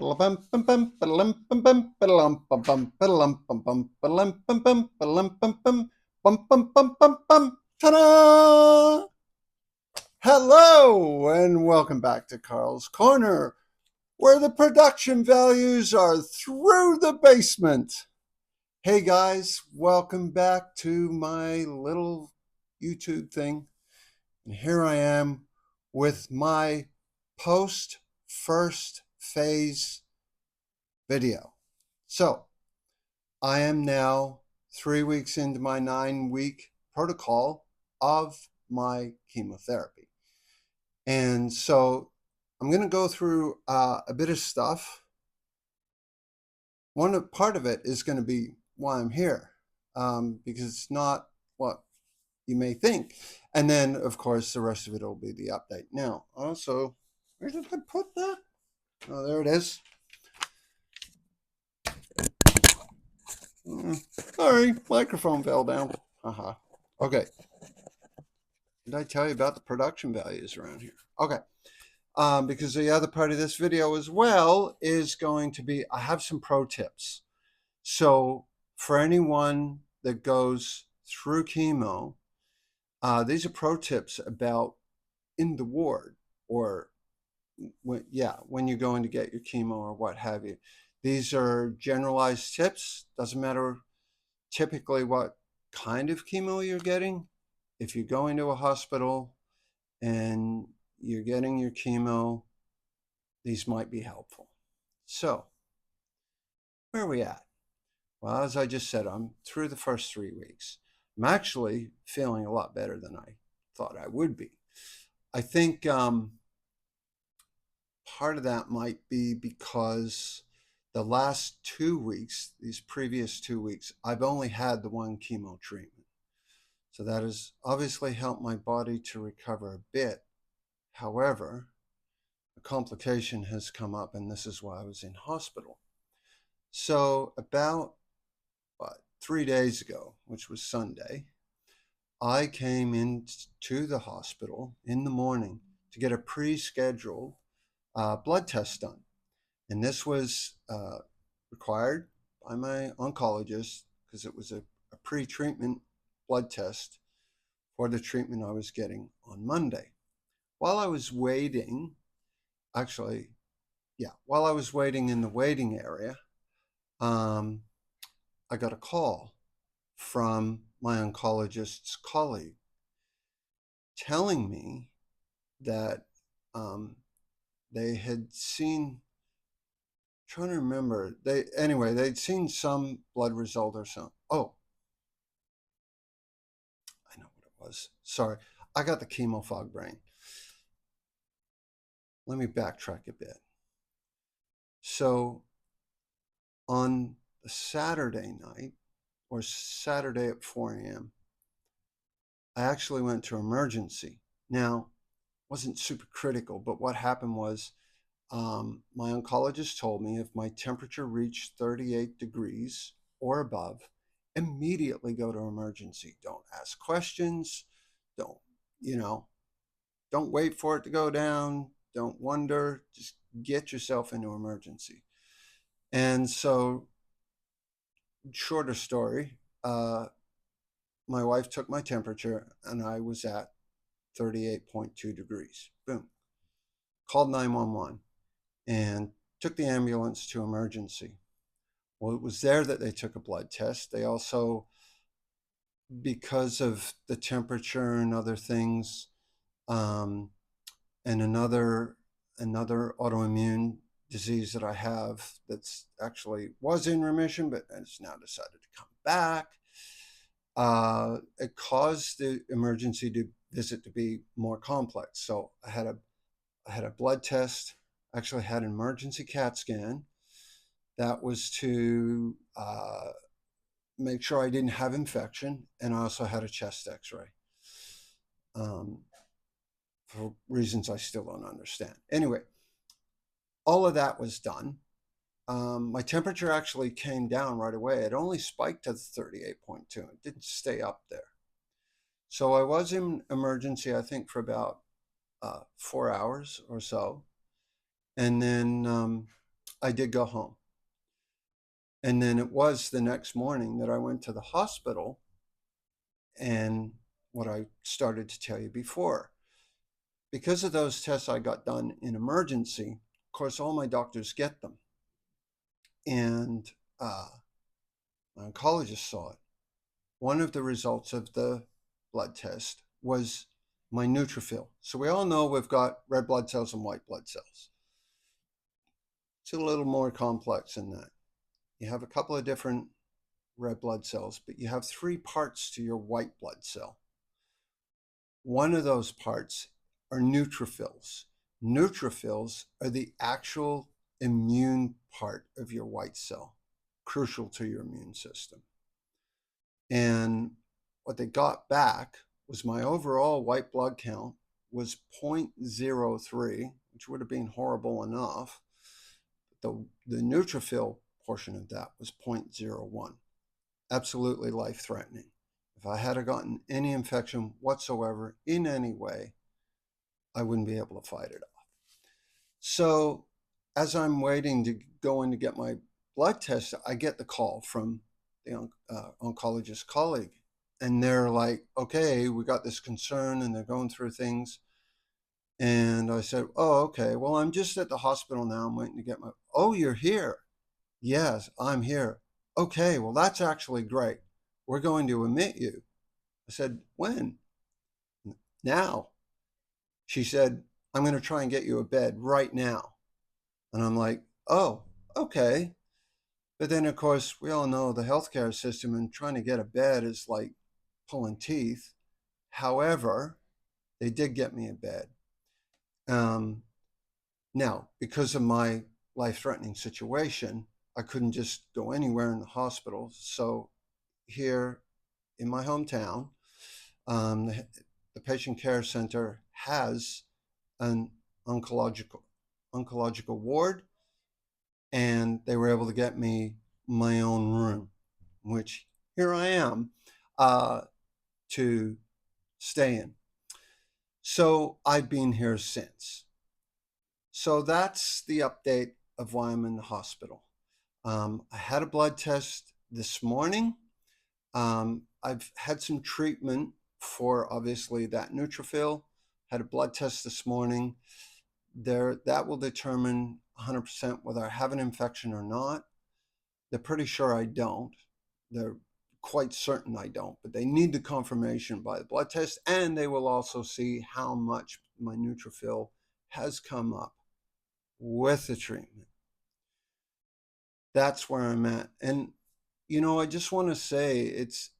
Ta-da! Hello and welcome back to Carl's Corner, where the production values are through the basement. Hey guys, welcome back to my little YouTube thing. And here I am with my post first phase video. So I am now 3 weeks into my 9-week protocol of my chemotherapy. And so I'm going to go through a bit of stuff. Part of it is going to be why I'm here, because it's not what you may think. And then, of course, the rest of it will be the update. Now, also, where did I put that? Oh, there it is. Sorry, microphone fell down. Haha. Okay. Did I tell you about the production values around here? Okay. Because the other part of this video as well is going to be, I have some pro tips. So for anyone that goes through chemo, these are pro tips about in the ward or when you're going to get your chemo or what have you. These are generalized tips. Doesn't matter typically what kind of chemo you're getting. If you're going to a hospital and you're getting your chemo, these might be helpful. So, where are we at? Well, as I just said, I'm through the first 3 weeks. I'm actually feeling a lot better than I thought I would be. I think part of that might be because the last 2 weeks, these previous 2 weeks, I've only had the one chemo treatment. So that has obviously helped my body to recover a bit. However, a complication has come up, and this is why I was in hospital. So about 3 days ago, which was Sunday, I came into the hospital in the morning to get a pre-scheduled blood test done. And this was required by my oncologist because it was a pre-treatment blood test for the treatment I was getting on Monday. While I was waiting, while I was waiting in the waiting area, I got a call from my oncologist's colleague telling me that they had seen, trying to remember, they'd seen some blood result or something. Oh, I know what it was. Sorry, I got the chemo fog brain. Let me backtrack a bit. So on the Saturday night, or Saturday at 4 a.m., I actually went to emergency. Now, it wasn't super critical, but what happened was my oncologist told me if my temperature reached 38 degrees or above, immediately go to emergency. Don't ask questions. Don't, don't wait for it to go down. Don't wonder. Just get yourself into emergency. And so, shorter story, my wife took my temperature and I was at 38.2 degrees. Boom. Called 911 and took the ambulance to emergency. Well, it was there that they took a blood test. They also, because of the temperature and other things, and another autoimmune disease that I have that's actually was in remission, but has now decided to come back. It caused the emergency visit to be more complex. So I had a blood test, actually had an emergency CAT scan. That was to make sure I didn't have infection, and I also had a chest x-ray for reasons I still don't understand. Anyway, all of that was done. My temperature actually came down right away. It only spiked to 38.2. It didn't stay up there. So I was in emergency, I think, for about 4 hours or so. And then I did go home. And then it was the next morning that I went to the hospital, and what I started to tell you before. Because of those tests I got done in emergency, of course, all my doctors get them. And my oncologist saw it. One of the results of the blood test was my neutrophil. So we all know we've got red blood cells and white blood cells. It's a little more complex than that. You have a couple of different red blood cells, but you have three parts to your white blood cell. One of those parts are neutrophils. Neutrophils are the actual immune part of your white cell, crucial to your immune system. And what they got back was my overall white blood count was 0.03, which would have been horrible enough. The neutrophil portion of that was 0.01. Absolutely life-threatening. If I had gotten any infection whatsoever in any way, I wouldn't be able to fight it off. So as I'm waiting to go in to get my blood test, I get the call from the oncologist colleague, and they're like, okay, we got this concern, and they're going through things. And I said, oh, okay, well, I'm just at the hospital now. I'm waiting to get oh, you're here. Yes, I'm here. Okay, well, that's actually great. We're going to admit you. I said, when? Now. She said, I'm going to try and get you a bed right now. And I'm like, oh, okay. But then, of course, we all know the healthcare system, and trying to get a bed is like pulling teeth. However, they did get me a bed. Now, because of my life-threatening situation, I couldn't just go anywhere in the hospital. So here in my hometown, the patient care center has an oncological ward, and they were able to get me my own room, which here I am to stay in. So I've been here since. So that's the update of why I'm in the hospital. I had a blood test this morning. I've had some treatment for obviously that neutrophil. Had a blood test this morning. That will determine 100% whether I have an infection or not. They're pretty sure I don't. They're quite certain I don't, but they need the confirmation by the blood test, and they will also see how much my neutrophil has come up with the treatment. That's where I'm at. And I just want to say it's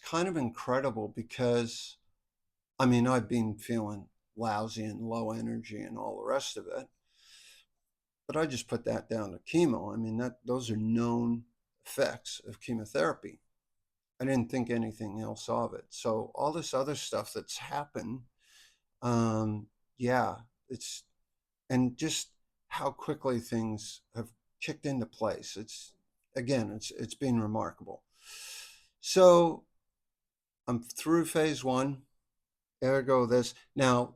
kind of incredible, because I've been feeling lousy and low energy and all the rest of it, but I just put that down to chemo. Those are known effects of chemotherapy. I didn't think anything else of it. So all this other stuff that's happened, it's, and just how quickly things have kicked into place. It's been remarkable. So I'm through phase 1, ergo this. Now,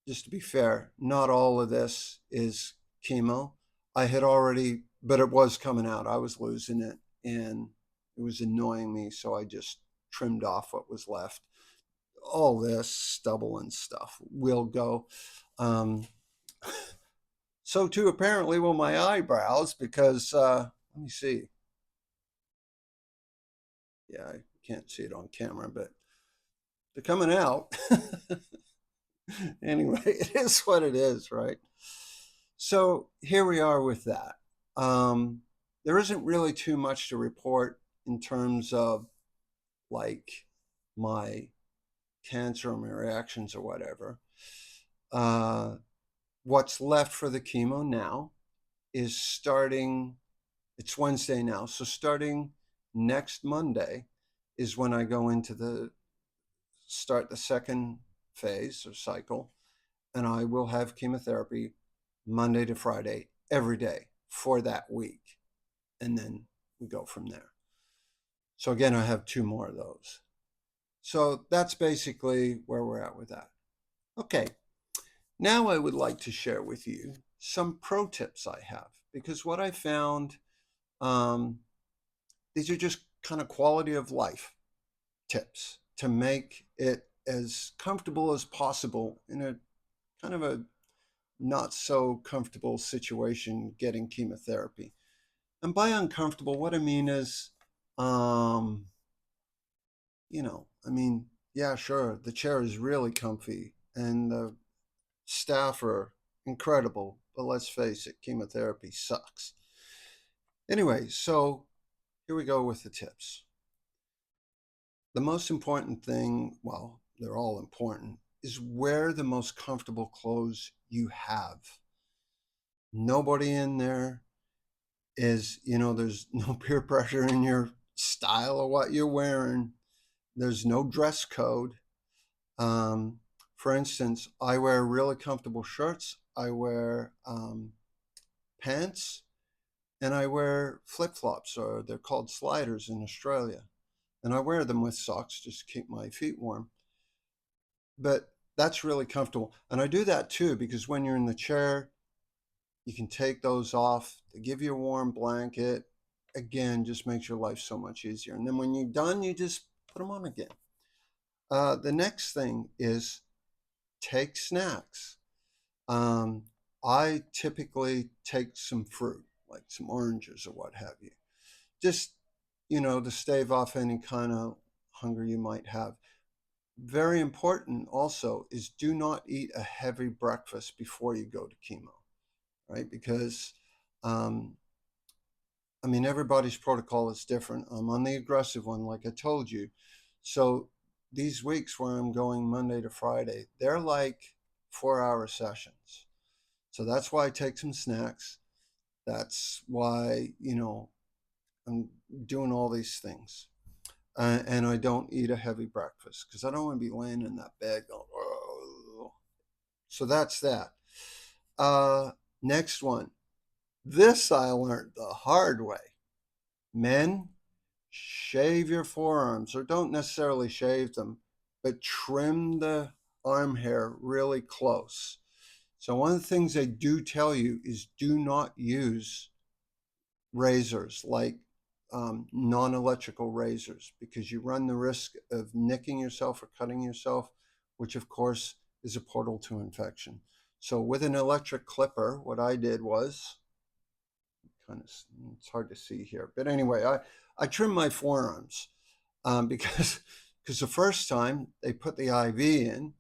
just to be fair, not all of this is chemo. I had already, but it was coming out. I was losing it, and it was annoying me, so I just trimmed off what was left. All this stubble and stuff will go. So too, apparently, will my eyebrows, because let me see. Yeah, I can't see it on camera, but they're coming out. Anyway, it is what it is, right? So here we are with that. There isn't really too much to report in terms of like my cancer or my reactions or whatever. What's left for the chemo now is it's Wednesday now, so starting next Monday is when I go into start the second phase or cycle, and I will have chemotherapy Monday to Friday every day for that week, and then we go from there. So again, I have 2 more of those. So that's basically where we're at with that. Okay, now I would like to share with you some pro tips I have, because what I found, um, these are just kind of quality of life tips to make it as comfortable as possible in a kind of a not so comfortable situation getting chemotherapy. And by uncomfortable, what I mean is, um, I mean, yeah, sure, the chair is really comfy and the staff are incredible, but let's face it, chemotherapy sucks. Anyway, so here we go with the tips. The most important thing, well, they're all important, is wear the most comfortable clothes you have. Nobody in there is, there's no peer pressure in your style of what you're wearing. There's no dress code. Um, for instance, I wear really comfortable shirts. I wear pants, and I wear flip flops, or they're called sliders in Australia. And I wear them with socks just to keep my feet warm. But that's really comfortable. And I do that too because when you're in the chair, you can take those off. They give you a warm blanket. Again, just makes your life so much easier. And then when you're done, you just put them on again. The next thing is take snacks. Um, I typically take some fruit, like some oranges or what have you, just, to stave off any kind of hunger you might have. Very important also is do not eat a heavy breakfast before you go to chemo, right? Because, um, I mean, everybody's protocol is different. I'm on the aggressive one, like I told you. So these weeks where I'm going Monday to Friday, they're like 4-hour sessions. So that's why I take some snacks. That's why, I'm doing all these things. And I don't eat a heavy breakfast because I don't want to be laying in that bed going, oh. So that's that. Next one. This I learned the hard way. Men, shave your forearms, or don't necessarily shave them, but trim the arm hair really close. So one of the things they do tell you is do not use razors like non-electrical razors because you run the risk of nicking yourself or cutting yourself, which of course is a portal to infection. So with an electric clipper, what I did was kind of, it's hard to see here, but anyway, I trimmed my forearms because the first time they put the IV in,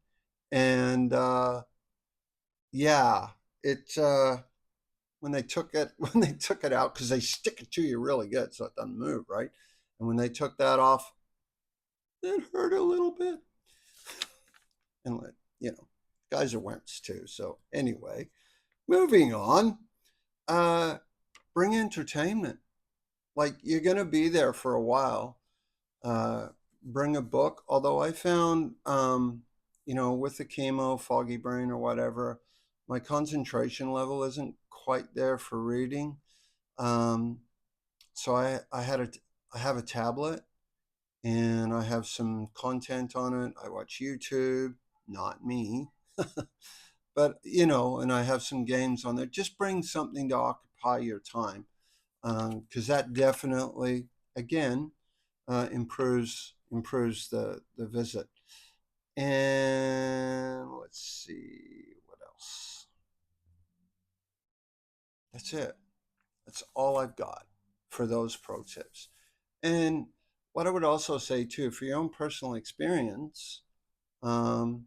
and yeah, it when they took it out, because they stick it to you really good so it doesn't move, right? And when they took that off, it hurt a little bit. And guys are wimps too. So anyway, moving on. Bring entertainment. Like you're gonna be there for a while. Bring a book. Although I found, with the chemo, foggy brain or whatever, my concentration level isn't quite there for reading. Um, so I have a tablet and I have some content on it. I watch YouTube, not me, but and I have some games on there. Just bring something to occupy your time, because that definitely, again, improves the visit. And let's see what else. That's it. That's all I've got for those pro tips. And what I would also say too, for your own personal experience, um,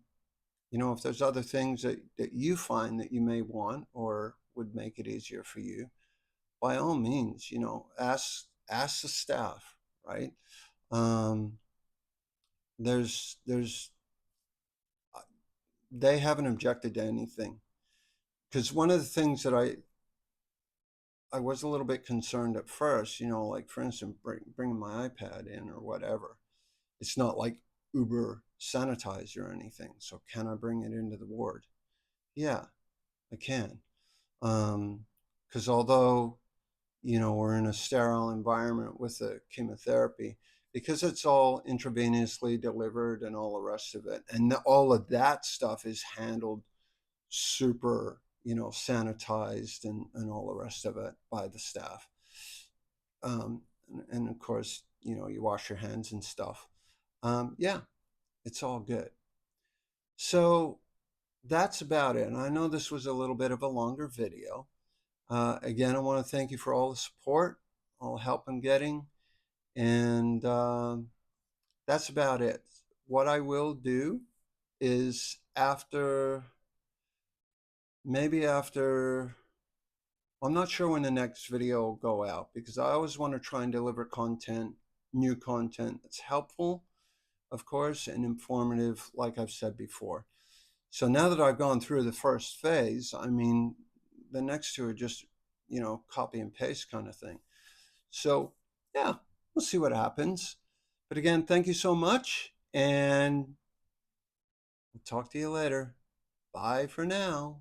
if there's other things that you find that you may want or would make it easier for you, by all means, ask the staff, right? Um, there's they haven't objected to anything, because one of the things that I was a little bit concerned at first, like for instance, bringing my iPad in or whatever. It's not like Uber sanitized or anything. So can I bring it into the ward? Yeah, I can. Because although, we're in a sterile environment with the chemotherapy, because it's all intravenously delivered and all the rest of it, and all of that stuff is handled super, sanitized and all the rest of it by the staff. And of course, you wash your hands and stuff. Yeah, it's all good. So that's about it. And I know this was a little bit of a longer video. Again, I want to thank you for all the support, all the help I'm getting. And that's about it. What I will do is maybe after, I'm not sure when the next video will go out, because I always want to try and deliver content, new content that's helpful, of course, and informative, like I've said before. So now that I've gone through the first phase, I mean, the next two are just, copy and paste kind of thing. So yeah, we'll see what happens. But again, thank you so much, and I'll talk to you later. Bye for now.